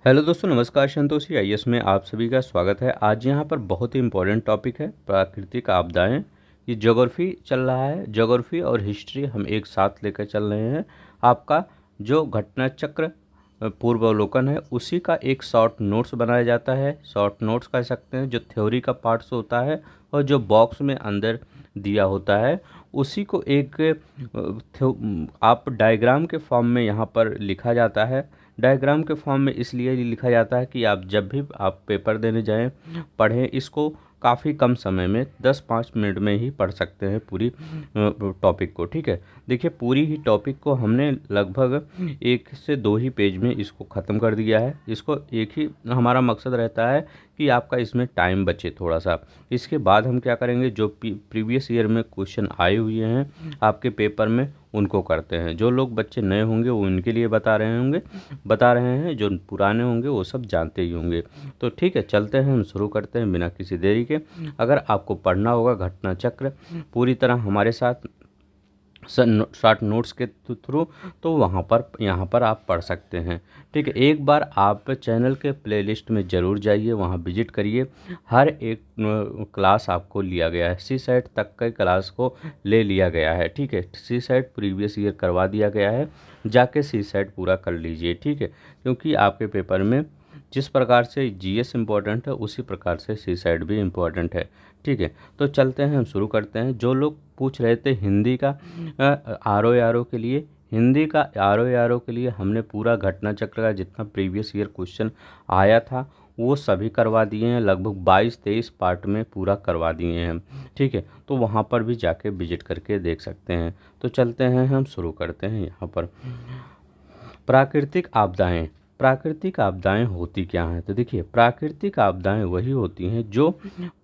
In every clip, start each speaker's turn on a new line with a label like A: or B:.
A: Hello दोस्तों, नमस्कार। Santoshi IAS में आप सभी का स्वागत है। आज यहाँ पर बहुत ही इम्पोर्टेंट टॉपिक है प्राकृतिक आपदाएं। ये ज्योग्राफी चल रहा है, ज्योग्राफी और हिस्ट्री हम एक साथ लेकर चल रहे हैं। आपका जो घटना चक्र पूर्वावलोकन है उसी का एक शॉर्ट नोट्स बनाया जाता है। शॉर्ट नोट्स कह सकते हैं, जो थ्योरी का पार्ट्स होता है और जो बॉक्स में अंदर दिया होता है उसी को एक आप डायग्राम के फॉर्म में यहाँ पर लिखा जाता है। डायग्राम के फॉर्म में इसलिए लिखा जाता है कि आप जब भी आप पेपर देने जाएं, पढ़ें, इसको काफ़ी कम समय में 10-5 मिनट में ही पढ़ सकते हैं पूरी टॉपिक को। ठीक है, देखिए पूरी ही टॉपिक को हमने लगभग 1 से 2 ही पेज में इसको ख़त्म कर दिया है। इसको एक ही हमारा मकसद रहता है कि आपका इसमें टाइम बचे थोड़ा सा। इसके बाद हम क्या करेंगे, जो प्रीवियस ईयर में क्वेश्चन आए हुए हैं आपके पेपर में उनको करते हैं। जो लोग बच्चे नए होंगे वो उनके लिए बता रहे हैं, जो पुराने होंगे वो सब जानते ही होंगे। तो ठीक है, चलते हैं, हम शुरू करते हैं बिना किसी देरी के। अगर आपको पढ़ना होगा घटना चक्र पूरी तरह हमारे साथ शॉर्ट नोट्स के थ्रू, तो यहाँ पर आप पढ़ सकते हैं। ठीक है, एक बार आप चैनल के प्लेलिस्ट में ज़रूर जाइए, वहाँ विजिट करिए। हर एक क्लास आपको लिया गया है, सी सेट तक के क्लास को ले लिया गया है। ठीक है, सी सेट प्रीवियस ईयर करवा दिया गया है, जाके सी सेट पूरा कर लीजिए। ठीक है, क्योंकि आपके पेपर में जिस प्रकार से जीएस इम्पोर्टेंट है उसी प्रकार से सी सेट भी इम्पोर्टेंट है। ठीक है, तो चलते हैं, हम शुरू करते हैं। जो लोग पूछ रहे थे हिंदी का आर ओ के लिए, हिंदी का आर ओ के लिए हमने पूरा घटना चक्र का जितना प्रीवियस ईयर क्वेश्चन आया था वो सभी करवा दिए हैं। लगभग 22-23 पार्ट में पूरा करवा दिए हैं। ठीक है, तो वहाँ पर भी जाके विजिट करके देख सकते हैं। तो चलते हैं, हम शुरू करते हैं। यहाँ पर प्राकृतिक आपदाएं। प्राकृतिक आपदाएं होती क्या हैं? तो देखिए, प्राकृतिक आपदाएं वही होती हैं जो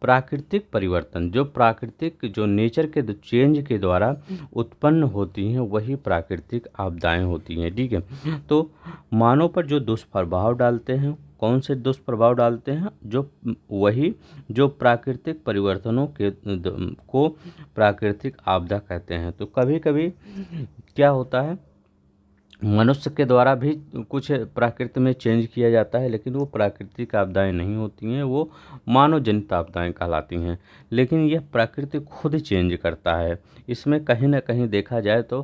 A: प्राकृतिक परिवर्तन, जो प्राकृतिक, जो नेचर के चेंज के द्वारा उत्पन्न होती हैं, वही प्राकृतिक आपदाएं होती हैं। ठीक है, तो मानव पर जो दुष्प्रभाव डालते हैं, कौन से दुष्प्रभाव डालते हैं? जो प्राकृतिक परिवर्तनों के को प्राकृतिक आपदा कहते हैं। तो कभी कभी क्या होता है, मनुष्य के द्वारा भी कुछ प्रकृति में चेंज किया जाता है, लेकिन वो प्राकृतिक आपदाएं नहीं होती हैं, वो मानव जनित आपदाएं कहलाती हैं। लेकिन यह प्रकृति खुद चेंज करता है। इसमें कहीं ना कहीं देखा जाए तो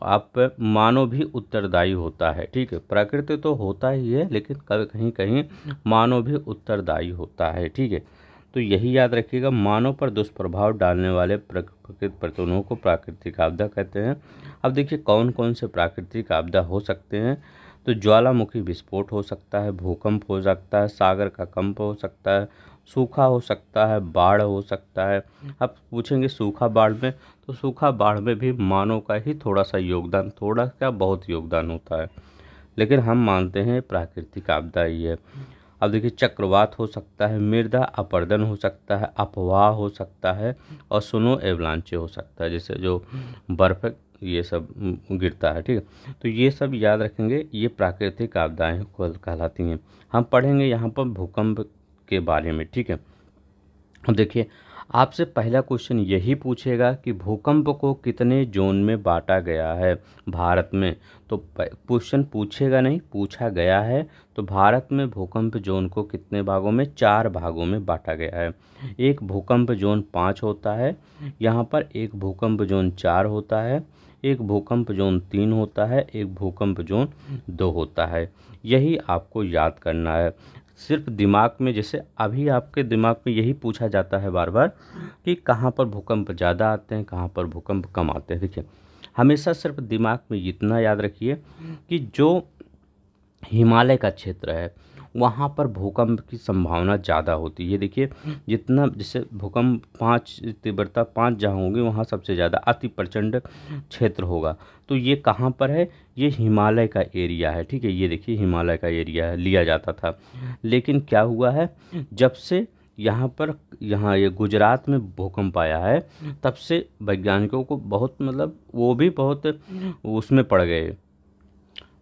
A: आप मानव भी उत्तरदायी होता है। ठीक है, प्रकृति तो होता ही है, लेकिन कभी कहीं कहीं मानव भी उत्तरदायी होता है। ठीक है, तो यही याद रखिएगा, मानव पर दुष्प्रभाव डालने वाले प्राकृतिक परिवर्तनों को प्राकृतिक आपदा कहते हैं। अब देखिए कौन कौन से प्राकृतिक आपदा हो सकते हैं। तो ज्वालामुखी विस्फोट हो सकता है, भूकंप हो सकता है, सागर का कंप हो सकता है, सूखा हो सकता है, बाढ़ हो सकता है। अब पूछेंगे सूखा बाढ़ में, तो सूखा बाढ़ में भी मानव का ही थोड़ा सा योगदान, थोड़ा क्या बहुत योगदान होता है, लेकिन हम मानते हैं प्राकृतिक आपदा ही है। अब देखिए चक्रवात हो सकता है, मृदा अपरदन हो सकता है, अफवाह हो सकता है, और सुनो एवलांचे हो सकता है, जैसे जो बर्फ ये सब गिरता है। ठीक है, तो ये सब याद रखेंगे, ये प्राकृतिक आपदाएं कहलाती हैं। हम पढ़ेंगे यहाँ पर भूकंप के बारे में। ठीक है, अब देखिए आपसे पहला क्वेश्चन यही पूछेगा कि भूकंप को कितने जोन में बांटा गया है भारत में। तो क्वेश्चन पूछेगा नहीं, पूछा गया है। तो भारत में भूकंप जोन को कितने भागों में? 4 भागों में बांटा गया है। एक भूकंप जोन 5 होता है, यहाँ पर एक भूकंप जोन 4 होता है, एक भूकंप जोन 3 होता है, एक भूकंप जोन 2 होता है। यही आपको याद करना है। सिर्फ दिमाग में, जैसे अभी आपके दिमाग में यही पूछा जाता है बार बार कि कहाँ पर भूकंप ज़्यादा आते हैं, कहाँ पर भूकंप कम आते हैं। देखिए हमेशा सिर्फ दिमाग में इतना याद रखिए कि जो हिमालय का क्षेत्र है वहाँ पर भूकंप की संभावना ज़्यादा होती है। देखिए जितना, जैसे भूकंप 5 तीव्रता 5 जहाँ होगी वहाँ सबसे ज़्यादा अति प्रचंड क्षेत्र होगा। तो ये कहाँ पर है? ये हिमालय का एरिया है। ठीक है, ये देखिए हिमालय का एरिया है, लिया जाता था। लेकिन क्या हुआ है, जब से यहाँ ये गुजरात में भूकंप आया है, तब से वैज्ञानिकों को बहुत, मतलब वो भी बहुत उसमें पड़ गए,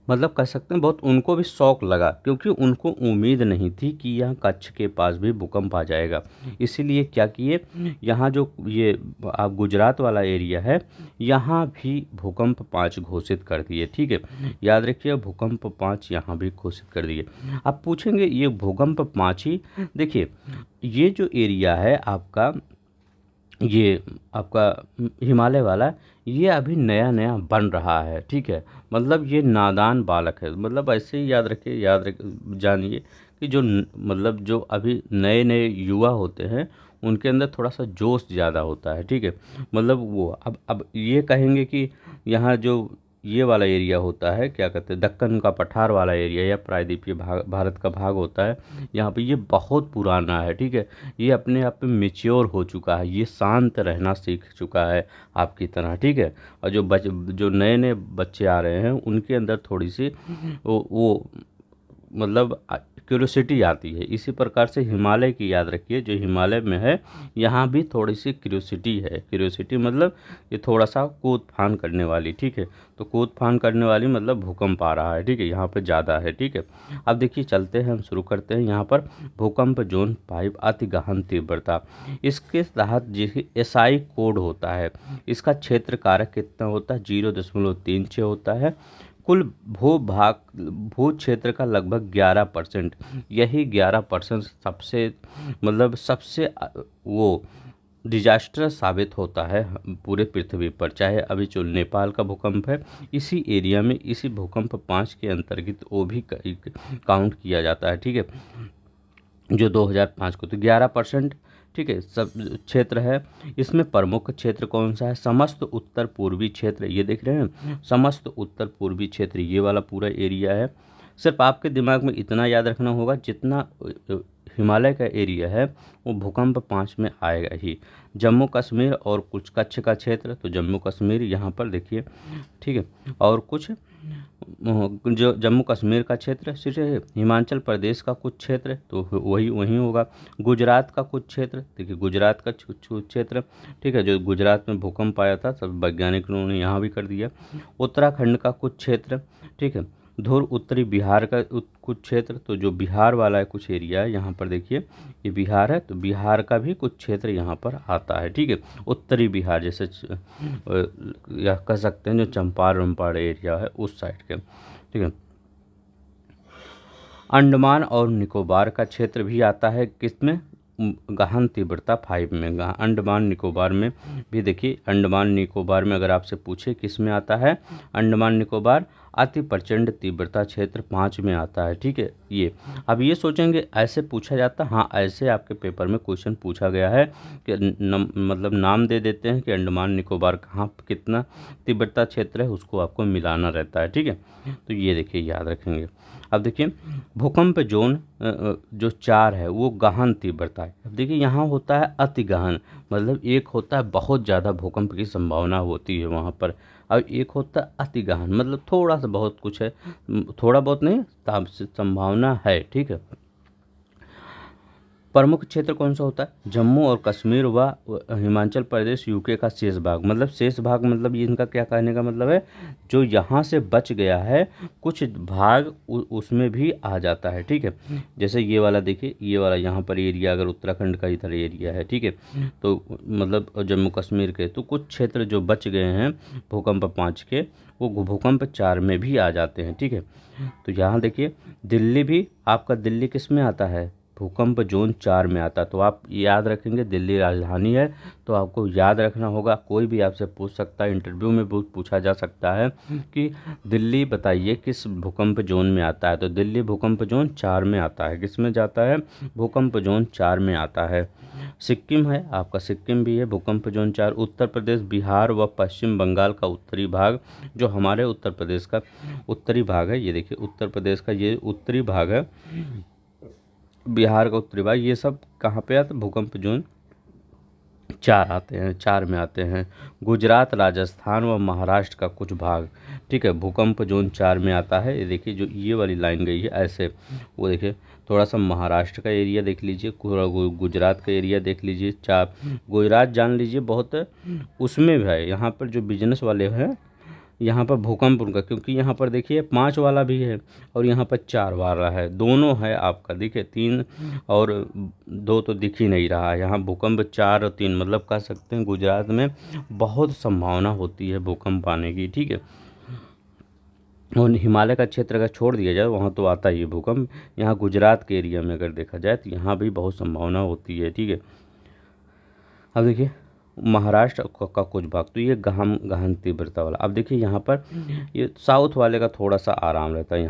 A: मतलब कह सकते हैं बहुत उनको भी शौक लगा, क्योंकि उनको उम्मीद नहीं थी कि यहाँ कच्छ के पास भी भूकंप आ जाएगा। इसीलिए क्या किए, यहाँ जो ये आप गुजरात वाला एरिया है, यहाँ भी भूकंप 5 घोषित कर दिए। ठीक है, याद रखिए भूकंप 5 यहाँ भी घोषित कर दिए। आप पूछेंगे ये भूकंप 5 ही, देखिए ये जो एरिया है आपका, ये आपका हिमालय वाला, ये अभी नया नया बन रहा है। ठीक है, मतलब ये नादान बालक है, मतलब ऐसे ही याद रखिए, जानिए कि जो मतलब जो अभी नए नए युवा होते हैं उनके अंदर थोड़ा सा जोश ज़्यादा होता है। ठीक है, मतलब वो अब ये कहेंगे कि यहाँ जो ये वाला एरिया होता है, क्या कहते हैं, दक्कन का पठार वाला एरिया या प्रायद्वीपीय भाग, भारत का भाग होता है, यहाँ पे ये बहुत पुराना है। ठीक है, ये अपने आप में मेच्योर हो चुका है, ये शांत रहना सीख चुका है आपकी तरह। ठीक है, और जो नए नए बच्चे आ रहे हैं उनके अंदर थोड़ी सी वो मतलब क्यूरियोसिटी आती है। इसी प्रकार से हिमालय की याद रखिए, जो हिमालय में है यहाँ भी थोड़ी सी क्यूरियोसिटी है। क्यूरियोसिटी मतलब ये थोड़ा सा कूद फान करने वाली। ठीक है, तो कूद फान करने वाली मतलब भूकंप आ रहा है। ठीक है, यहाँ पे ज़्यादा है। ठीक है, अब देखिए चलते हैं, हम शुरू करते हैं। यहाँ पर भूकंप जोन 5 अति गहन तीव्रता, इसके तहत जिसे एसआई कोड होता है, इसका क्षेत्र कारक कितना होता है, 0.36 होता है। कुल भू क्षेत्र का लगभग 11%, यही 11% सबसे मतलब सबसे वो डिजास्टर साबित होता है पूरे पृथ्वी पर। चाहे अभी जो नेपाल का भूकंप है, इसी एरिया में इसी भूकंप 5 के अंतर्गत वो भी काउंट किया जाता है। ठीक है, जो 2005 को, तो 11%। ठीक है, सब क्षेत्र है। इसमें प्रमुख क्षेत्र कौन सा है, समस्त उत्तर पूर्वी क्षेत्र, ये देख रहे हैं, समस्त उत्तर पूर्वी क्षेत्र, ये वाला पूरा एरिया है। सिर्फ आपके दिमाग में इतना याद रखना होगा, जितना हिमालय का एरिया है वो भूकंप 5 में आएगा ही। जम्मू कश्मीर और कुछ कच्छ का क्षेत्र, तो जम्मू कश्मीर यहाँ पर देखिए। ठीक है, और कुछ जो जम्मू कश्मीर का क्षेत्र, सिर्फ हिमाचल प्रदेश का कुछ क्षेत्र, तो वही वहीं होगा। गुजरात का कुछ क्षेत्र, देखिए गुजरात का कुछ क्षेत्र। ठीक है, जो गुजरात में भूकंप आया था, सब वैज्ञानिकों ने यहाँ भी कर दिया। उत्तराखंड का कुछ क्षेत्र। ठीक है, धुर उत्तरी बिहार का कुछ क्षेत्र, तो जो बिहार वाला है कुछ एरिया है, यहाँ पर देखिए ये बिहार है, तो बिहार का भी कुछ क्षेत्र यहाँ पर आता है। ठीक है, उत्तरी बिहार, जैसे या कह सकते हैं जो चंपारण एरिया है उस साइड के। ठीक है, अंडमान और निकोबार का क्षेत्र भी आता है किसमें, गहन तीव्रता 5 में। अंडमान निकोबार में भी देखिए, अंडमान निकोबार में अगर आपसे पूछे किस में आता है, अंडमान निकोबार अति प्रचंड तीव्रता क्षेत्र 5 में आता है। ठीक है, ये अब ये सोचेंगे ऐसे पूछा जाता, हाँ ऐसे आपके पेपर में क्वेश्चन पूछा गया है कि मतलब नाम दे देते हैं कि अंडमान निकोबार कहाँ कितना तीव्रता क्षेत्र है, उसको आपको मिलाना रहता है। ठीक है, तो ये देखिए याद रखेंगे। अब देखिए भूकंप जोन जो 4 है वो गहन तीव्रता है। अब देखिए यहाँ होता है अति गहन, मतलब एक होता है बहुत ज़्यादा भूकंप की संभावना होती है वहाँ पर, और एक होता है अति गहन, मतलब थोड़ा सा बहुत कुछ है, थोड़ा बहुत नहीं, संभावना है। ठीक है, प्रमुख क्षेत्र कौन सा होता है, जम्मू और कश्मीर व हिमाचल प्रदेश, यूके का शेष भाग, मतलब शेष भाग मतलब ये इनका क्या कहने का मतलब है, जो यहाँ से बच गया है कुछ भाग उसमें भी आ जाता है। ठीक है, जैसे ये वाला देखिए, ये वाला यहाँ पर एरिया, अगर उत्तराखंड का इधर एरिया है, ठीक है, तो मतलब जम्मू कश्मीर के, तो कुछ क्षेत्र जो बच गए हैं भूकंप 5 के, वो भूकंप 4 में भी आ जाते हैं। ठीक है, तो यहाँ देखिए दिल्ली भी, आपका दिल्ली किस में आता है, भूकंप जोन 4 में आता है। तो आप याद रखेंगे, दिल्ली राजधानी है, तो आपको याद रखना होगा। कोई भी आपसे पूछ सकता है, इंटरव्यू में पूछा जा सकता है कि दिल्ली बताइए किस भूकंप जोन में आता है, तो दिल्ली भूकंप जोन 4 में आता है। किस में जाता है, भूकंप जोन 4 में आता है। सिक्किम है आपका, सिक्किम भी है भूकंप जोन 4। उत्तर प्रदेश, बिहार व पश्चिम बंगाल का उत्तरी भाग, जो हमारे उत्तर प्रदेश का उत्तरी भाग है, ये देखिए उत्तर प्रदेश का ये उत्तरी भाग है, बिहार का उत्तरी भाग, ये सब कहाँ पे आते हैं, भूकंप जोन 4 आते हैं, 4 में आते हैं। गुजरात, राजस्थान व महाराष्ट्र का कुछ भाग, ठीक है, भूकंप जोन 4 में आता है। ये देखिए जो ये वाली लाइन गई है ऐसे, वो देखिए थोड़ा सा महाराष्ट्र का एरिया देख लीजिए, गुजरात का एरिया देख लीजिए। गुजरात जान लीजिए बहुत उसमें भी है, यहाँ पर जो बिजनेस वाले हैं यहाँ पर भूकंप उनका, क्योंकि यहाँ पर देखिए 5 वाला भी है और यहाँ पर 4 वाला है, दोनों है आपका। देखिए 3 और 2 तो दिख ही नहीं रहा है। यहाँ भूकंप 4 और 3, मतलब कह सकते हैं गुजरात में बहुत संभावना होती है भूकंप आने की, ठीक है। और हिमालय का क्षेत्र अगर छोड़ दिया जाए वहाँ तो आता ही है भूकंप। यहाँ गुजरात के एरिया में अगर देखा जाए तो यहाँ भी बहुत संभावना होती है, ठीक है। अब देखिए महाराष्ट्र का कुछ भाग, तो ये गहन तीव्रता वाला। अब देखिए यहाँ पर ये साउथ वाले का थोड़ा सा आराम रहता है।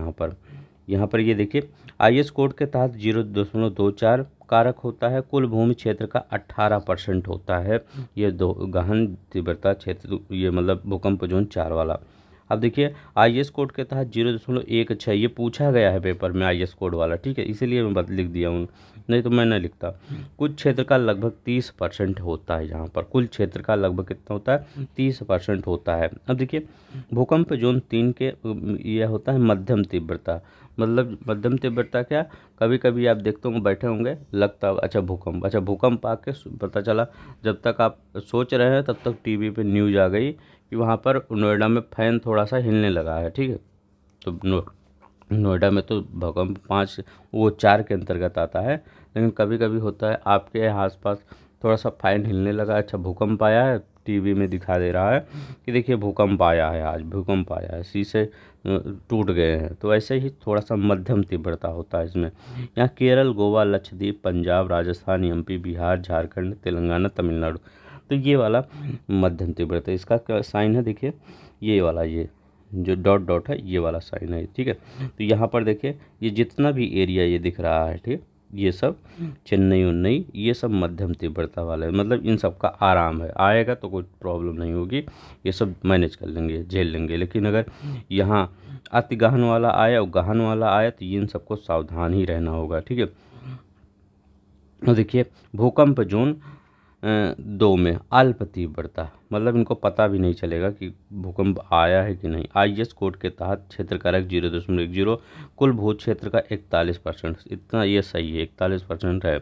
A: यहाँ पर ये देखिए आईएस कोड के तहत 0.24 कारक होता है, कुल भूमि क्षेत्र का 18% होता है ये दो गहन तीव्रता क्षेत्र, ये मतलब भूकंप जोन 4 वाला। अब देखिए आईएस कोड के तहत 0.16 ये पूछा गया है पेपर में आईएस कोड वाला, ठीक है, इसीलिए मैं लिख दिया हूँ, नहीं तो मैं नहीं लिखता। कुल क्षेत्र का लगभग 30% होता है। यहाँ पर कुल क्षेत्र का लगभग कितना होता है, 30% होता है। अब देखिए भूकंप जोन 3 के यह होता है मध्यम तीव्रता। मतलब मध्यम तीव्रता क्या, कभी कभी आप देखते होंगे बैठे होंगे, लगता है अच्छा भूकंप आके पता चला, जब तक आप सोच रहे हैं तब तक टीवी पे न्यूज़ आ गई कि वहाँ पर नोएडा में फैन थोड़ा सा हिलने लगा है, ठीक है। तो नोएडा में तो भूकंप 5 वो 4 के अंतर्गत आता है, लेकिन कभी कभी होता है आपके आसपास थोड़ा सा फैन हिलने लगा, अच्छा भूकंप आया है, टीवी में दिखा दे रहा है कि देखिए भूकंप आया है, आज भूकंप आया है, शीशे टूट गए हैं। तो ऐसे ही थोड़ा सा मध्यम तीव्रता होता है इसमें। यहाँ केरल, गोवा, लक्षद्वीप, पंजाब, राजस्थान, एमपी, बिहार, झारखंड, तेलंगाना, तमिलनाडु, तो ये वाला मध्यम तीव्रता। इसका क्या साइन है, देखिए ये वाला, ये जो डॉट डॉट है ये वाला साइन है, ठीक है। तो यहाँ पर देखिए ये जितना भी एरिया ये दिख रहा है, ठीक, ये सब चेन्नई उन्नई ये सब मध्यम तीव्रता वाला है, मतलब इन सब का आराम है, आएगा तो कोई प्रॉब्लम नहीं होगी, ये सब मैनेज कर लेंगे, झेल लेंगे। लेकिन अगर यहाँ अति गहन वाला आया और गहन वाला आया तो इन सबको सावधान ही रहना होगा, ठीक है। और देखिए भूकंप जोन 2 में अल्प तीव्रता, मतलब इनको पता भी नहीं चलेगा कि भूकंप आया है कि नहीं। आईएस कोड के तहत क्षेत्र कारक 0.10, कुल भू क्षेत्र का 41%, इतना ये सही है, 41% है।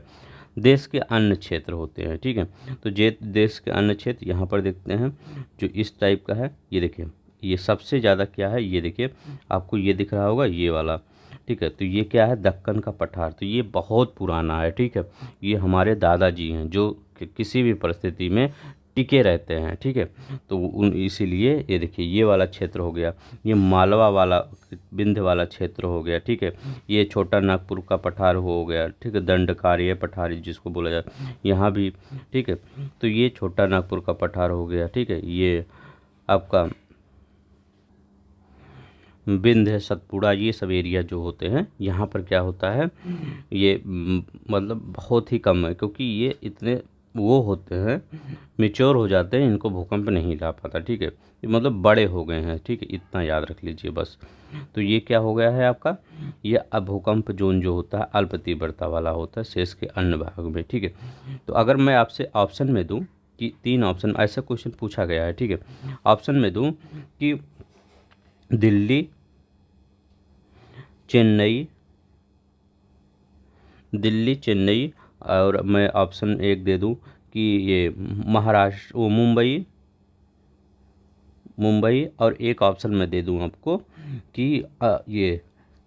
A: देश के अन्य क्षेत्र होते हैं, ठीक है। तो देश के अन्य क्षेत्र यहाँ पर देखते हैं जो इस टाइप का है, ये देखिए ये सबसे ज़्यादा क्या है, ये देखिए आपको ये दिख रहा होगा ये वाला, ठीक है। तो ये क्या है, दक्कन का पठार, तो ये बहुत पुराना है, ठीक है। ये हमारे दादाजी हैं जो किसी भी परिस्थिति में टिके रहते हैं, ठीक है। तो उन इसीलिए ये देखिए ये वाला क्षेत्र हो गया, ये मालवा वाला विंध्य वाला क्षेत्र हो गया, ठीक है। ये छोटा नागपुर का पठार हो गया, ठीक है, दंडकार्य पठारी जिसको बोला जाता है यहाँ भी, ठीक है। तो ये छोटा नागपुर का पठार हो गया, ठीक है। ये आपका विंध्य, सतपुड़ा, ये सब एरिया जो होते हैं यहाँ पर क्या होता है, ये मतलब बहुत ही कम है, क्योंकि ये इतने वो होते हैं, मेच्योर हो जाते हैं, इनको भूकंप नहीं ला पाता, ठीक है। ये मतलब बड़े हो गए हैं, ठीक है, इतना याद रख लीजिए बस। तो ये क्या हो गया है आपका, ये अब भूकंप जोन जो होता है अल्प तीव्रता वाला होता है शेष के अन्य भाग में, ठीक है। तो अगर मैं आपसे ऑप्शन में दूँ कि 3 ऑप्शन, ऐसा क्वेश्चन पूछा गया है, ठीक है, ऑप्शन में दूँ कि दिल्ली, चेन्नई, और मैं ऑप्शन 1 दे दूं कि ये महाराष्ट्र, वो मुंबई, और एक ऑप्शन मैं दे दूं आपको कि ये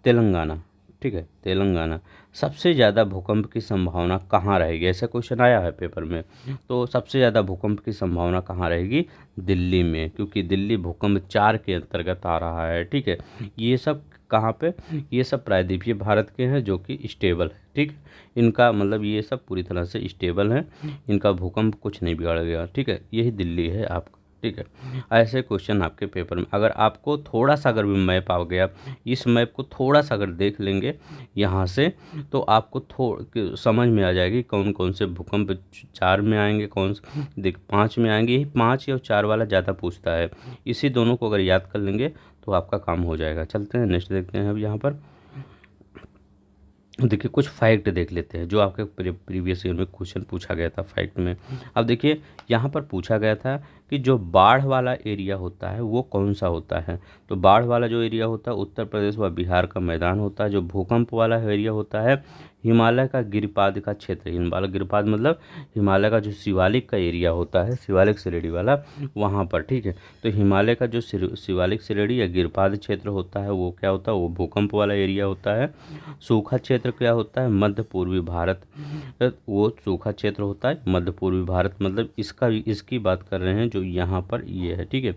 A: तेलंगाना, ठीक है, तेलंगाना। सबसे ज़्यादा भूकंप की संभावना कहाँ रहेगी, ऐसा क्वेश्चन आया है पेपर में। तो सबसे ज़्यादा भूकंप की संभावना कहाँ रहेगी, दिल्ली में, क्योंकि दिल्ली भूकंप 4 के अंतर्गत आ रहा है, ठीक है। ये सब कहाँ पे, ये सब प्रायद्वीपीय भारत के हैं जो कि स्टेबल है, ठीक है। इनका मतलब ये सब पूरी तरह से स्टेबल हैं, इनका भूकंप कुछ नहीं बिगाड़ गया, ठीक है। यही दिल्ली है आपका, ठीक है। ऐसे क्वेश्चन आपके पेपर में, अगर आपको थोड़ा सा अगर भी मैप आ गया, इस मैप को थोड़ा सा अगर देख लेंगे यहाँ से, तो आपको समझ में आ जाएगी कौन कौन से भूकंप 4 में आएंगे, कौन से देख 5 में आएंगे। यही 5 या 4 वाला ज़्यादा पूछता है, इसी दोनों को अगर याद कर लेंगे तो आपका काम हो जाएगा। चलते हैं नेक्स्ट देखते हैं। अब यहाँ पर देखिए कुछ फैक्ट देख लेते हैं जो आपके प्रीवियस ईयर में क्वेश्चन पूछा गया था फैक्ट में। अब देखिए यहाँ पर पूछा गया था कि जो बाढ़ वाला एरिया होता है वो कौन सा होता है। तो बाढ़ वाला जो एरिया होता है उत्तर प्रदेश व बिहार का मैदान होता है। जो भूकंप वाला एरिया होता है हिमालय का गिरिपाद का क्षेत्र, हिमालय गिरिपाद मतलब हिमालय का जो शिवालिक का एरिया होता है, शिवालिक श्रेणी वाला, वहाँ पर, ठीक है। तो हिमालय का जो शिवालिक श्रेणी या गिरिपाद क्षेत्र होता है वो क्या होता है, वो भूकंप वाला एरिया होता है। सूखा क्षेत्र क्या होता है, मध्य पूर्वी भारत, वो सूखा क्षेत्र होता है मध्य पूर्वी भारत, मतलब इसकी बात कर रहे हैं जो यहाँ पर ये है, ठीक है।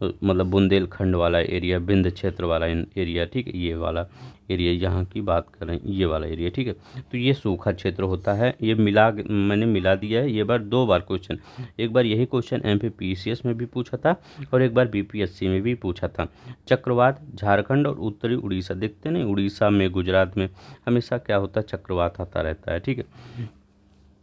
A: मतलब बुंदेलखंड वाला एरिया, विंध्य क्षेत्र वाला एरिया, ठीक है, ये वाला एरिया यहाँ की बात कर रहे हैं, ये वाला एरिया, ठीक है। तो ये सूखा क्षेत्र होता है। ये मैंने मिला दिया है, ये बार 2 बार क्वेश्चन, एक बार यही क्वेश्चन MPPCS में भी पूछा था और एक बार BPSC में भी पूछा था। चक्रवात झारखंड और उत्तरी उड़ीसा, देखते नहीं, उड़ीसा में, गुजरात में हमेशा क्या होता है, चक्रवात आता रहता है, ठीक है।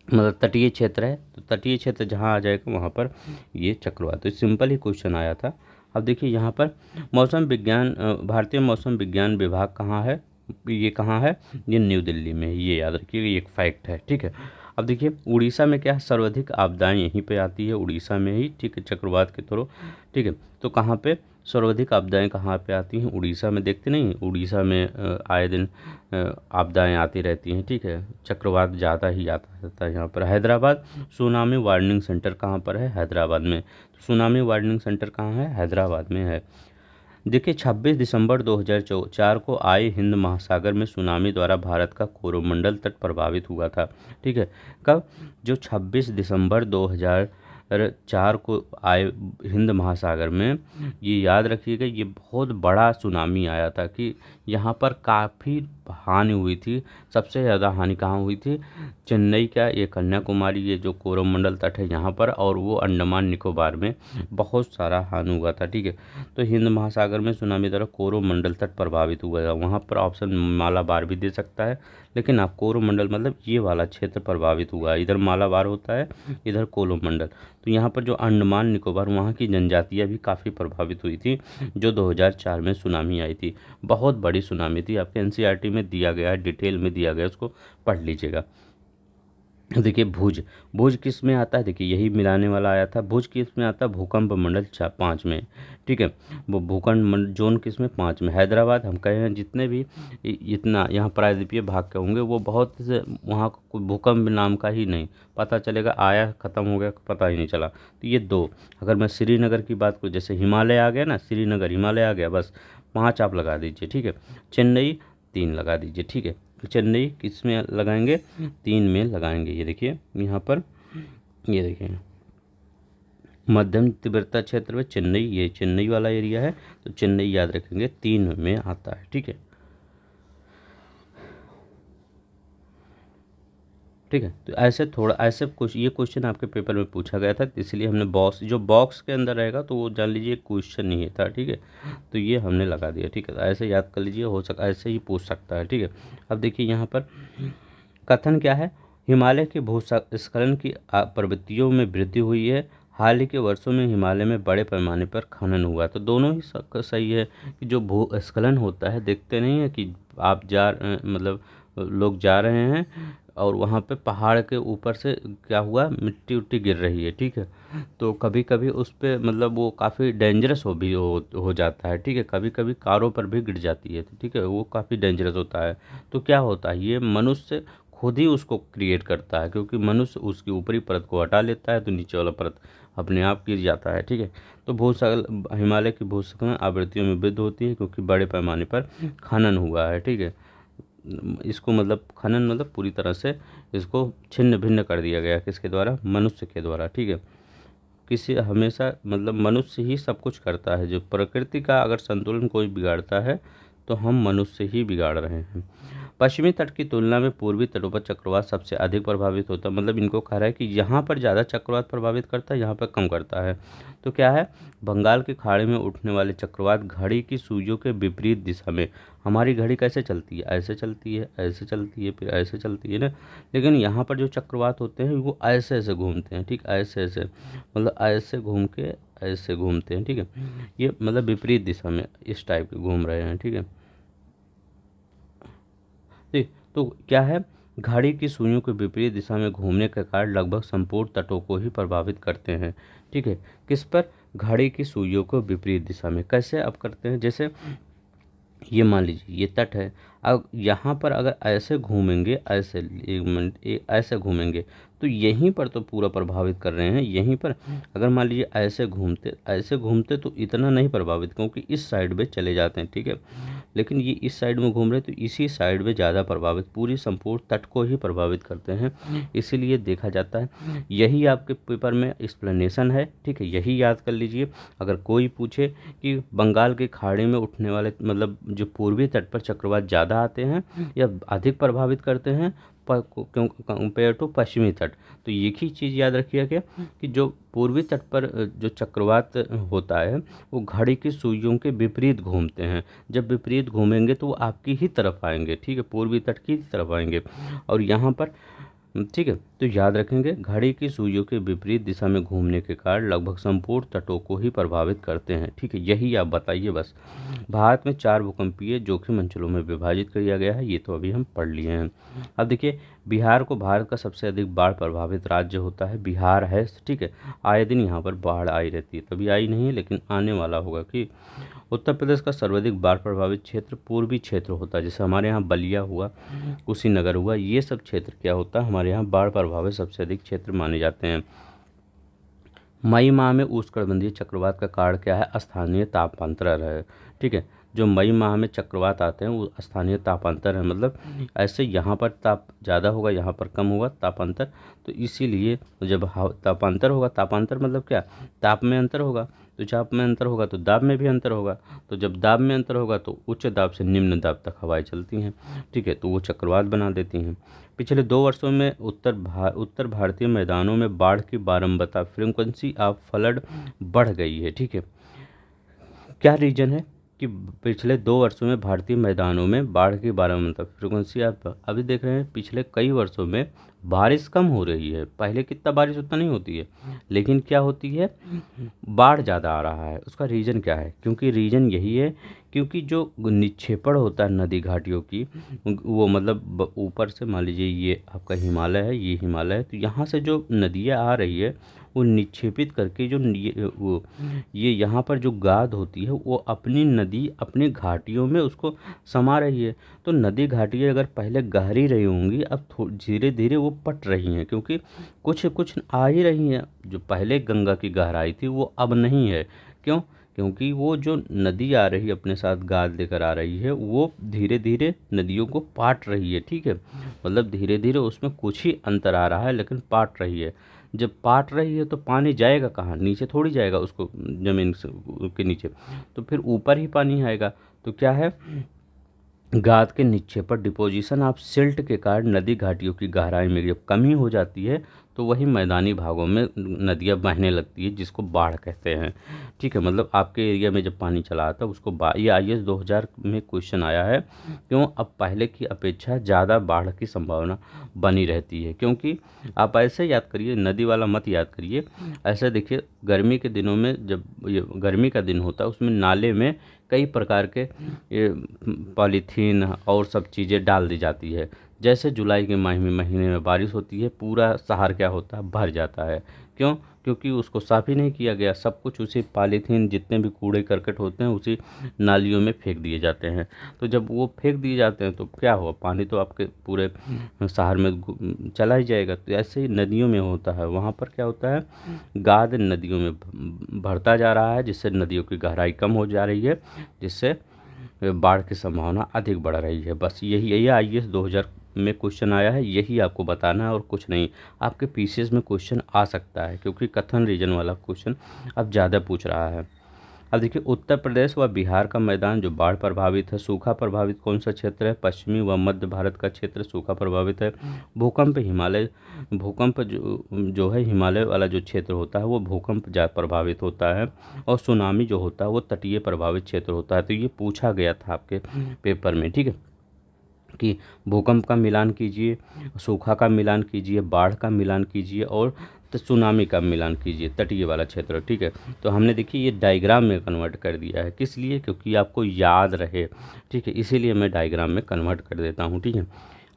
A: मतलब तटीय क्षेत्र है, तो तटीय क्षेत्र जहाँ आ जाएगा वहाँ पर ये चक्रवात, तो सिंपल ही क्वेश्चन आया था। अब देखिए यहाँ पर मौसम विज्ञान, भारतीय मौसम विज्ञान विभाग कहाँ है, ये कहाँ है, ये न्यू दिल्ली में, ये याद रखिएगा, ये एक फैक्ट है, ठीक है। अब देखिए उड़ीसा में क्या है, सर्वाधिक आपदाएं यहीं पे आती है, उड़ीसा में ही, ठीक है, चक्रवात के थ्रू, ठीक है। तो कहाँ पे सर्वाधिक आपदाएं कहाँ पे आती हैं, उड़ीसा में, देखते नहीं, उड़ीसा में आए दिन आपदाएं आती रहती हैं, ठीक है। चक्रवात ज़्यादा ही आता रहता है यहाँ पर। हैदराबाद सुनामी वार्निंग सेंटर कहाँ पर है, हैदराबाद में। तो सुनामी वार्निंग सेंटर कहाँ है, हैदराबाद में है। देखिए 26 दिसंबर 2004 को आए हिंद महासागर में सुनामी द्वारा भारत का कोरोमंडल तट प्रभावित हुआ था, ठीक है। कब, जो 26 दिसंबर 2004 को आए हिंद महासागर में, ये याद रखिएगा, ये बहुत बड़ा सुनामी आया था कि यहाँ पर काफ़ी हानि हुई थी। सबसे ज़्यादा हानि कहाँ हुई थी, चेन्नई का ये कन्याकुमारी, ये जो कोरोमंडल तट है यहाँ पर, और वो अंडमान निकोबार में बहुत सारा हानि हुआ था, ठीक है। तो हिंद महासागर में सुनामी द्वारा कोरोमंडल तट प्रभावित हुआ है, वहाँ पर ऑप्शन मालाबार भी दे सकता है, लेकिन आप कोरोमंडल मतलब ये वाला क्षेत्र प्रभावित हुआ है, इधर मालाबार होता है, इधर कोरोमंडल। तो यहाँ पर जो अंडमान निकोबार, वहाँ की जनजातियाँ भी काफ़ी प्रभावित हुई थी, जो 2004 में सुनामी आई थी। बहुत बड़ी सुनामी थी, आपके NCERT में दिया गया है, डिटेल में दिया गया है, उसको पढ़ लीजिएगा। देखिए भुज, भुज किस में आता है, देखिए यही मिलाने वाला आया था। भुज किस में आता है, भूकंप मंडल 5 में, ठीक है। वो भूकंप जोन किस में, 5 में। हैदराबाद हम कहे हैं जितने भी इतना यहाँ प्रायद्वीपीय भाग के होंगे वो बहुत से, वहाँ कोई भूकंप नाम का ही नहीं पता चलेगा, आया ख़त्म हो गया, पता ही नहीं चला। तो ये 2। अगर मैं श्रीनगर की बात करूँ, जैसे हिमालय आ गया ना, श्रीनगर हिमालय आ गया, बस 5 आप लगा दीजिए, ठीक है। चेन्नई 3 लगा दीजिए, ठीक है। चेन्नई किस में लगाएंगे, 3 में लगाएंगे। ये देखिए यहाँ पर, ये देखिए मध्यम तीव्रता क्षेत्र में चेन्नई, ये चेन्नई वाला एरिया है, तो चेन्नई याद रखेंगे 3 में आता है, ठीक है, ठीक है। तो ऐसे थोड़ा ऐसे कुछ, ये क्वेश्चन आपके पेपर में पूछा गया था, इसलिए हमने बॉक्स, जो बॉक्स के अंदर रहेगा तो वो जान लीजिए क्वेश्चन नहीं था, ठीक है। तो ये हमने लगा दिया, ठीक है। तो ऐसे याद कर लीजिए, हो सका ऐसे ही पूछ सकता है, ठीक है। अब देखिए यहाँ पर कथन क्या है, हिमालय के भूस्खलन की प्रवृत्तियों में वृद्धि हुई है। हाल ही के वर्षों में हिमालय में बड़े पैमाने पर खनन हुआ, तो दोनों ही सही है कि जो भूस्खलन होता है, देखते नहीं है कि आप मतलब लोग जा रहे हैं और वहाँ पे पहाड़ के ऊपर से क्या हुआ, मिट्टी उट्टी गिर रही है, ठीक है। तो कभी कभी उस पे मतलब वो काफ़ी डेंजरस हो जाता है, ठीक है। कभी कभी कारों पर भी गिर जाती है, तो ठीक है, वो काफ़ी डेंजरस होता है। तो क्या होता है, ये मनुष्य खुद ही उसको क्रिएट करता है, क्योंकि मनुष्य उसकी ऊपरी परत को हटा लेता है तो नीचे वाला परत अपने आप गिर जाता है, ठीक है। तो भूस्खलन, हिमालय की भूस्खलन आवृत्तियों में वृद्धि होती है क्योंकि बड़े पैमाने पर खनन हुआ है, ठीक है। इसको मतलब खनन मतलब पूरी तरह से इसको छिन्न भिन्न कर दिया गया, किसके द्वारा, मनुष्य के द्वारा, ठीक है। किसी हमेशा मतलब मनुष्य ही सब कुछ करता है, जो प्रकृति का अगर संतुलन कोई बिगाड़ता है तो हम मनुष्य ही बिगाड़ रहे हैं। पश्चिमी तट की तुलना में पूर्वी तटों पर चक्रवात सबसे अधिक प्रभावित होता है, मतलब इनको कह रहा है कि यहाँ पर ज़्यादा चक्रवात प्रभावित करता है, यहाँ पर कम करता है। तो क्या है, बंगाल की खाड़ी में उठने वाले चक्रवात घड़ी की सुइयों के विपरीत दिशा में, हमारी घड़ी कैसे चलती है, ऐसे चलती है, ऐसे चलती है, फिर ऐसे चलती है ना, लेकिन यहाँ पर जो चक्रवात होते हैं वो ऐसे ऐसे घूमते हैं, ठीक, ऐसे ऐसे, मतलब ऐसे घूम के ऐसे घूमते हैं, ठीक है। ये मतलब विपरीत दिशा में इस टाइप के घूम रहे हैं, ठीक है। ठीक, तो क्या है, घड़ी की सुइयों के विपरीत दिशा में घूमने के कारण लगभग संपूर्ण तटों को ही प्रभावित करते हैं, ठीक है। किस पर, घड़ी की सुइयों को विपरीत दिशा में, कैसे अब करते हैं, जैसे ये मान लीजिए ये तट है। अब यहाँ पर अगर ऐसे घूमेंगे, ऐसे एक मिनट ऐसे घूमेंगे तो यहीं पर तो पूरा प्रभावित कर रहे हैं। यहीं पर अगर मान लीजिए ऐसे घूमते तो इतना नहीं प्रभावित, क्योंकि इस साइड में चले जाते हैं, ठीक है। लेकिन ये इस साइड में घूम रहे तो इसी साइड में ज़्यादा प्रभावित, पूरी संपूर्ण तट को ही प्रभावित करते हैं, इसीलिए देखा जाता है। यही आपके पेपर में एक्सप्लेनेशन है, ठीक है, यही याद कर लीजिए। अगर कोई पूछे कि बंगाल की खाड़ी में उठने वाले मतलब जो पूर्वी तट पर चक्रवात ज़्यादा आते हैं या अधिक प्रभावित करते हैं क्यों कंपेयर टू पश्चिमी तट, तो एक ही चीज़ याद रखिए क्या कि जो पूर्वी तट पर जो चक्रवात होता है वो घड़ी की सुइयों के विपरीत घूमते हैं। जब विपरीत घूमेंगे तो वो आपकी ही तरफ आएंगे, ठीक है, पूर्वी तट की तरफ आएंगे। और यहाँ पर ठीक है, तो याद रखेंगे घड़ी की सुइयों के विपरीत दिशा में घूमने के कारण लगभग संपूर्ण तटों को ही प्रभावित करते हैं, ठीक है, यही आप बताइए बस। भारत में 4 भूकंपीय जोखिम अंचलों में विभाजित किया गया है, ये तो अभी हम पढ़ लिए हैं। अब देखिए बिहार को भारत का सबसे अधिक बाढ़ प्रभावित राज्य होता है, बिहार है, ठीक है। आए दिन यहाँ पर बाढ़ आई रहती है, कभी आई नहीं है लेकिन आने वाला होगा। कि उत्तर प्रदेश का सर्वाधिक बाढ़ प्रभावित क्षेत्र पूर्वी क्षेत्र होता है, जैसे हमारे यहाँ बलिया हुआ, कुशीनगर हुआ, ये सब क्षेत्र क्या होता है हमारे यहाँ बाढ़ प्रभावित सबसे अधिक क्षेत्र माने जाते हैं। मई माह में उष्णकटिबंधीय चक्रवात का कारण क्या है? स्थानीय तापांतर है, ठीक है। जो मई माह में चक्रवात आते हैं वो स्थानीय तापांतर है, मतलब ऐसे यहाँ पर ताप ज़्यादा होगा, यहाँ पर कम होगा तापांतर, तो इसीलिए जब तापांतर होगा, तापांतर मतलब क्या, ताप में अंतर होगा, तो चाप में अंतर होगा तो दाब में भी अंतर होगा, तो जब दाब में अंतर होगा तो उच्च दाब से निम्न दाब तक हवाएं चलती हैं, ठीक है, तो वो चक्रवात बना देती हैं। पिछले 2 वर्षों में उत्तर भारतीय मैदानों में बाढ़ की बारंबारता फ्रीक्वेंसी ऑफ फ्लड बढ़ गई है, ठीक है। क्या रीजन है कि पिछले 2 वर्षों में भारतीय मैदानों में बाढ़ की बारंबारता फ्रीक्वेंसी, आप अभी देख रहे हैं पिछले कई वर्षों में बारिश कम हो रही है, पहले कितना बारिश उतना नहीं होती है, लेकिन क्या होती है बाढ़ ज़्यादा आ रहा है। उसका रीज़न क्या है? क्योंकि रीज़न यही है क्योंकि जो निक्षेपण होता है नदी घाटियों की, वो मतलब ऊपर से मान लीजिए ये आपका हिमालय है, ये हिमालय है, तो यहाँ से जो नदियाँ आ रही है वो निक्षेपित करके जो ये यहाँ पर जो गाद होती है वो अपनी नदी अपनी घाटियों में उसको समा रही है। तो नदी घाटियाँ अगर पहले गहरी रही होंगी, अब धीरे धीरे वो पट रही हैं, क्योंकि कुछ कुछ आ ही रही हैं। जो पहले गंगा की गहराई थी वो अब नहीं है। क्यों? क्योंकि वो जो नदी आ रही है अपने साथ गाद लेकर आ रही है, वो धीरे धीरे नदियों को पाट रही है, ठीक है, मतलब धीरे धीरे उसमें कुछ ही अंतर आ रहा है लेकिन पाट रही है। जब पाट रही है तो पानी जाएगा कहाँ? नीचे थोड़ी जाएगा, उसको जमीन के नीचे, तो फिर ऊपर ही पानी आएगा। तो क्या है, गाद के निक्षेपण डिपोजिशन ऑफ सिल्ट के कारण नदी घाटियों की गहराई में जब कमी हो जाती है तो वही मैदानी भागों में नदियाँ बहने लगती है, जिसको बाढ़ कहते हैं, ठीक है। मतलब आपके एरिया में जब पानी चला आता है उसको ये IAS 2000 में क्वेश्चन आया है, क्यों अब पहले की अपेक्षा ज़्यादा बाढ़ की संभावना बनी रहती है। क्योंकि आप ऐसे याद करिए, नदी वाला मत याद करिए, ऐसे देखिए गर्मी के दिनों में जब ये गर्मी का दिन होता है उसमें नाले में कई प्रकार के ये पॉलीथीन और सब चीज़ें डाल दी जाती है। जैसे जुलाई के महीने में बारिश होती है, पूरा शहर क्या होता है, भर जाता है। क्यों? क्योंकि उसको साफ़ ही नहीं किया गया, सब कुछ उसी पॉलीथीन जितने भी कूड़े करकट होते हैं उसी नालियों में फेंक दिए जाते हैं। तो जब वो फेंक दिए जाते हैं तो क्या हुआ, पानी तो आपके पूरे शहर में चला ही जाएगा। तो ऐसे ही नदियों में होता है, वहाँ पर क्या होता है, गाद नदियों में भरता जा रहा है, जिससे नदियों की गहराई कम हो जा रही है, जिससे बाढ़ की संभावना अधिक बढ़ रही है। बस यही IAS 2000 में क्वेश्चन आया है, यही आपको बताना है और कुछ नहीं। आपके पीसीएस में क्वेश्चन आ सकता है क्योंकि कथन रीजन वाला क्वेश्चन अब ज़्यादा पूछ रहा है। अब देखिए उत्तर प्रदेश व बिहार का मैदान जो बाढ़ प्रभावित है, सूखा प्रभावित कौन सा क्षेत्र है? पश्चिमी व मध्य भारत का क्षेत्र सूखा प्रभावित है। भूकंप जो है हिमालय वाला जो क्षेत्र होता है वो भूकंप प्रभावित होता है, और सुनामी जो होता है वो तटीय प्रभावित क्षेत्र होता है। तो ये पूछा गया था आपके पेपर में, ठीक है, कि भूकंप का मिलान कीजिए, सूखा का मिलान कीजिए, बाढ़ का मिलान कीजिए और तो सुनामी का मिलान कीजिए, तटीय वाला क्षेत्र, ठीक है। तो हमने देखिए ये डायग्राम में कन्वर्ट कर दिया है, किस लिए? क्योंकि आपको याद रहे, ठीक है, इसीलिए मैं डायग्राम में कन्वर्ट कर देता हूँ, ठीक है।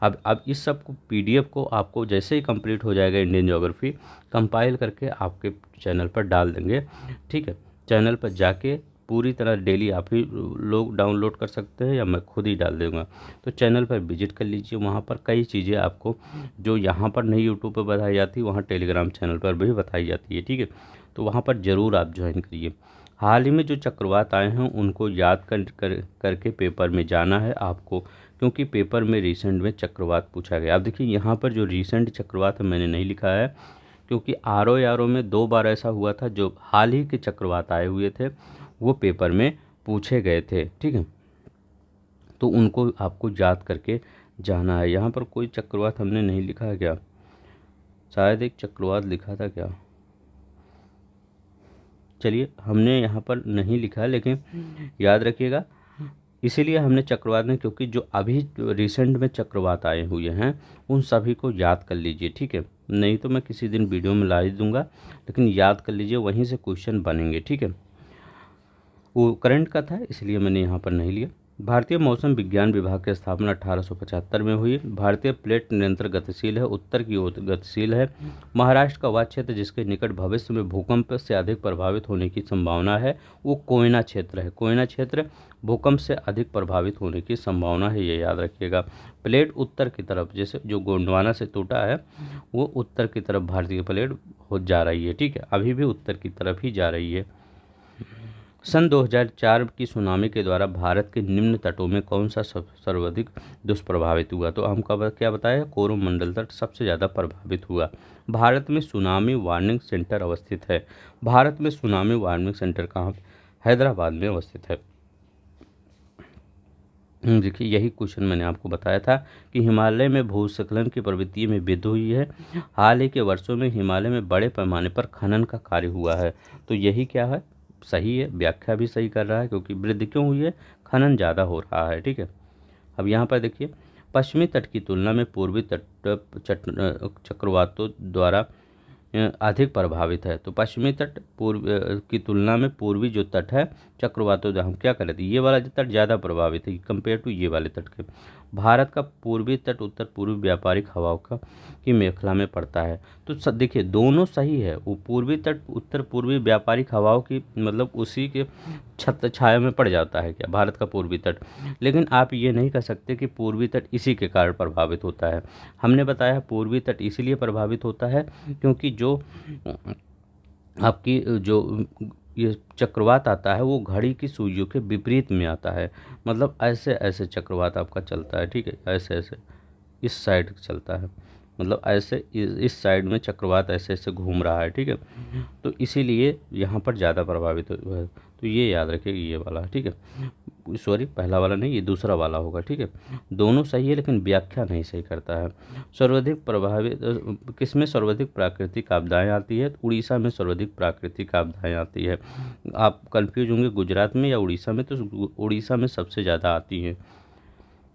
A: अब इस सब को PDF को आपको जैसे ही कंप्लीट हो जाएगा इंडियन ज्योग्राफी, कंपाइल करके आपके चैनल पर डाल देंगे, ठीक है। चैनल पर जाके पूरी तरह डेली आप ही लोग डाउनलोड कर सकते हैं या मैं खुद ही डाल दूँगा। तो चैनल पर विजिट कर लीजिए, वहाँ पर कई चीज़ें आपको जो यहाँ पर नहीं यूट्यूब पर बताई जाती, वहाँ टेलीग्राम चैनल पर भी बताई जाती है, ठीक है। तो वहाँ पर ज़रूर आप ज्वाइन करिए। हाल ही में जो चक्रवात आए हैं उनको याद करके पेपर में जाना है आपको, क्योंकि पेपर में रिसेंट में चक्रवात पूछा गया। अब देखिए यहाँ पर जो रिसेंट चक्रवात है मैंने नहीं लिखा है, क्योंकि आर ओ में 2 बार ऐसा हुआ था, जो हाल ही के चक्रवात आए हुए थे वो पेपर में पूछे गए थे, ठीक है। तो उनको आपको याद करके जाना है। यहाँ पर कोई चक्रवात हमने नहीं लिखा है क्या? शायद एक चक्रवात लिखा था क्या? चलिए, हमने यहाँ पर नहीं लिखा है, लेकिन याद रखिएगा। इसीलिए हमने चक्रवात में, क्योंकि जो अभी रिसेंट में चक्रवात आए हुए हैं उन सभी को याद कर लीजिए, ठीक है। नहीं तो मैं किसी दिन वीडियो में ला ही दूंगा, लेकिन याद कर लीजिए, वहीं से क्वेश्चन बनेंगे, ठीक है। वो करंट का था इसलिए मैंने यहाँ पर नहीं लिया। भारतीय मौसम विज्ञान विभाग की स्थापना 1875 में हुई। भारतीय प्लेट निरंतर गतिशील है, उत्तर की ओर गतिशील है। महाराष्ट्र का वह क्षेत्र जिसके निकट भविष्य में भूकंप से अधिक प्रभावित होने की संभावना है वो कोयना क्षेत्र है। कोयना क्षेत्र भूकंप से अधिक प्रभावित होने की संभावना है, ये याद रखिएगा। प्लेट उत्तर की तरफ, जैसे जो गोंडवाना से टूटा है वो उत्तर की तरफ भारतीय प्लेट हो जा रही है, ठीक है। अभी भी उत्तर की तरफ ही जा रही है। सन 2004 की सुनामी के द्वारा भारत के निम्न तटों में कौन सा सर्वाधिक दुष्प्रभावित हुआ? तो हम कब क्या बताया, कोरोमंडल तट सबसे ज़्यादा प्रभावित हुआ। भारत में सुनामी वार्निंग सेंटर अवस्थित है। भारत में सुनामी वार्निंग सेंटर कहाँ? हैदराबाद में अवस्थित है। देखिए, यही क्वेश्चन मैंने आपको बताया था कि हिमालय में भूस्खलन की प्रवृत्ति में वृद्धि हुई है। हाल ही के वर्षों में हिमालय में बड़े पैमाने पर खनन का कार्य हुआ है। तो यही क्या है, सही है, व्याख्या भी सही कर रहा है, क्योंकि वृद्धि क्यों हुई है, खनन ज़्यादा हो रहा है, ठीक है। अब यहाँ पर देखिए, पश्चिमी तट की तुलना में पूर्वी तट चक्रवातों द्वारा अधिक प्रभावित है। तो पश्चिमी तट की तुलना में पूर्वी जो तट है चक्रवातों, हम क्या कर रहे थे, ये वाला जो तट ज़्यादा प्रभावित है कंपेयर टू ये वाले तट के। भारत का पूर्वी तट उत्तर पूर्वी व्यापारिक हवाओं का की मेखला में पड़ता है। तो देखिए दोनों सही है, वो पूर्वी तट उत्तर पूर्वी व्यापारिक हवाओं की मतलब उसी के छत्र छाया में पड़ जाता है क्या, भारत का पूर्वी तट। लेकिन आप ये नहीं कह सकते कि पूर्वी तट इसी के कारण प्रभावित होता है। हमने बताया पूर्वी तट इसीलिए प्रभावित होता है क्योंकि जो आपकी जो ये चक्रवात आता है वो घड़ी की सुइयों के विपरीत में आता है। मतलब ऐसे ऐसे चक्रवात आपका चलता है, ठीक है, ऐसे ऐसे इस साइड चलता है, मतलब ऐसे इस साइड में चक्रवात ऐसे ऐसे घूम रहा है, ठीक है। तो इसीलिए यहाँ पर ज़्यादा प्रभावित हुआ है। तो ये याद रखिएगा, ये वाला, ठीक है, सॉरी पहला वाला नहीं, ये दूसरा वाला होगा, ठीक है। दोनों सही है लेकिन व्याख्या नहीं सही करता है। सर्वाधिक प्रभावित किस में सर्वाधिक प्राकृतिक आपदाएं आती है? उड़ीसा में सर्वाधिक प्राकृतिक आपदाएं आती है। आप कंफ्यूज होंगे गुजरात में या उड़ीसा में, तो उड़ीसा में सबसे ज़्यादा आती है।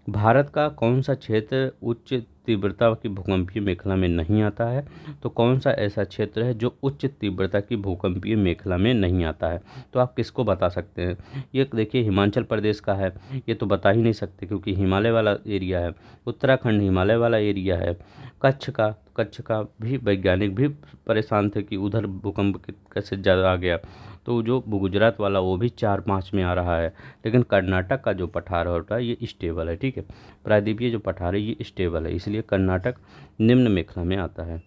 A: भारत का कौन सा क्षेत्र उच्च तीव्रता की भूकंपीय मेखला में नहीं आता है? तो कौन सा ऐसा क्षेत्र है जो उच्च तीव्रता की भूकंपीय मेखला में नहीं आता है? तो आप किसको बता सकते हैं? ये देखिए हिमाचल प्रदेश का है, ये तो बता ही नहीं सकते क्योंकि हिमालय वाला एरिया है। उत्तराखंड हिमालय वाला एरिया है। कच्छ का भी वैज्ञानिक भी परेशान थे कि उधर भूकंप कैसे ज़्यादा आ गया। तो जो गुजरात वाला वो भी 4-5 में आ रहा है। लेकिन कर्नाटक का जो पठार होता है ये स्टेबल है, ठीक है। प्रायद्वीपीय जो पठार है ये स्टेबल है, इसलिए कर्नाटक निम्न मेखला में आता है।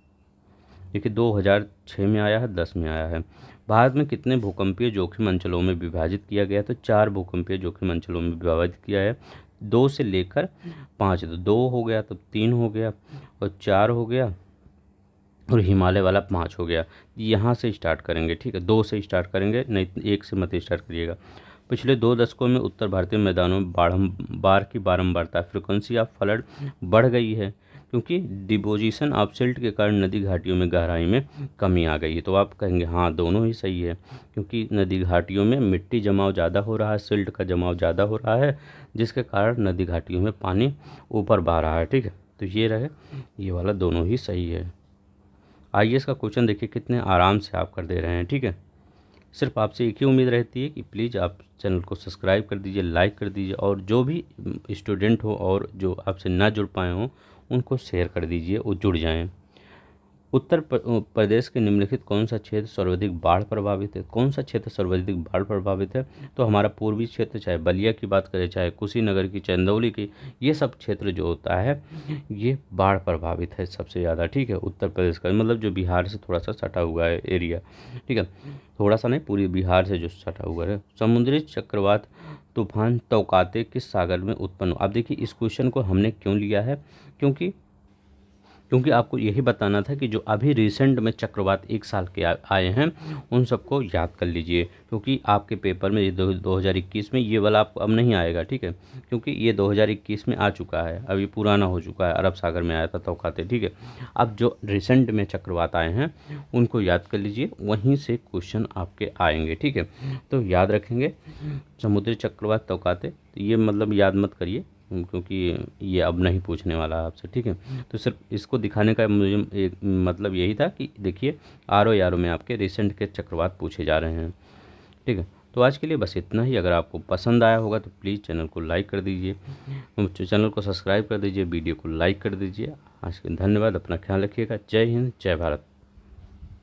A: देखिए 2006 में आया है, 10 में आया है। भारत में कितने भूकंपीय जोखिम अंचलों में विभाजित किया गया? तो 4 भूकंपीय जोखिम अंचलों में विभाजित किया है, 2 से लेकर 5। तो 2 हो गया, तो 3 हो गया और 4 हो गया और हिमालय वाला 5 हो गया। यहाँ से स्टार्ट करेंगे, ठीक है, 2 से स्टार्ट करेंगे, नहीं 1 से मत स्टार्ट करिएगा। पिछले 2 दशकों में उत्तर भारतीय मैदानों में बाढ़ की बारंबारता फ्रिक्वेंसी ऑफ फ्लड बढ़ गई है क्योंकि डिपोजिशन ऑफ सिल्ट के कारण नदी घाटियों में गहराई में कमी आ गई है। तो आप कहेंगे हाँ दोनों ही सही है, क्योंकि नदी घाटियों में मिट्टी जमाव ज़्यादा हो रहा है, सिल्ट का जमाव ज़्यादा हो रहा है, जिसके कारण नदी घाटियों में पानी ऊपर बह रहा है, ठीक है। तो ये रहे, ये वाला दोनों ही सही है। आईएएस का क्वेश्चन देखिए कितने आराम से आप कर दे रहे हैं, ठीक है। सिर्फ आपसे एक ही उम्मीद रहती है कि प्लीज़ आप चैनल को सब्सक्राइब कर दीजिए, लाइक कर दीजिए, और जो भी स्टूडेंट हो और जो आपसे ना जुड़ पाए हों उनको शेयर कर दीजिए, वो जुड़ जाएं। प्रदेश के निम्नलिखित कौन सा क्षेत्र सर्वाधिक बाढ़ प्रभावित है? कौन सा क्षेत्र सर्वाधिक बाढ़ प्रभावित है? तो हमारा पूर्वी क्षेत्र, चाहे बलिया की बात करें, चाहे कुशीनगर की, चंदौली की, ये सब क्षेत्र जो होता है ये बाढ़ प्रभावित है सबसे ज़्यादा। ठीक है, उत्तर प्रदेश का मतलब जो बिहार से थोड़ा सा सटा हुआ है एरिया। ठीक है, थोड़ा सा नहीं, पूरी बिहार से जो सटा हुआ है। समुद्री चक्रवात तूफान तौकाते किस सागर में उत्पन्न हो? आप देखिए इस क्वेश्चन को हमने क्यों लिया है, क्योंकि आपको यही बताना था कि जो अभी रिसेंट में चक्रवात एक साल के आए हैं उन सबको याद कर लीजिए, क्योंकि आपके पेपर में ये 2021 में ये वाला आपको अब नहीं आएगा। ठीक है, क्योंकि ये 2021 में आ चुका है, अभी पुराना हो चुका है, अरब सागर में आया था तौकाते। ठीक है, अब जो रिसेंट में चक्रवात आए हैं उनको याद कर लीजिए, वहीं से क्वेश्चन आपके आएंगे। ठीक है, तो याद रखेंगे समुद्री चक्रवात तौकाते, तो ये मतलब याद मत करिए क्योंकि ये अब नहीं पूछने वाला आपसे। ठीक है, तो सिर्फ इसको दिखाने का मुझे एक मतलब यही था कि देखिए आर ओ यारो में आपके रिसेंट के चक्रवात पूछे जा रहे हैं। ठीक है, तो आज के लिए बस इतना ही। अगर आपको पसंद आया होगा तो प्लीज़ चैनल को लाइक कर दीजिए, चैनल को सब्सक्राइब कर दीजिए, वीडियो को लाइक कर दीजिए। आज के धन्यवाद, अपना ख्याल रखिएगा। जय हिंद, जय भारत।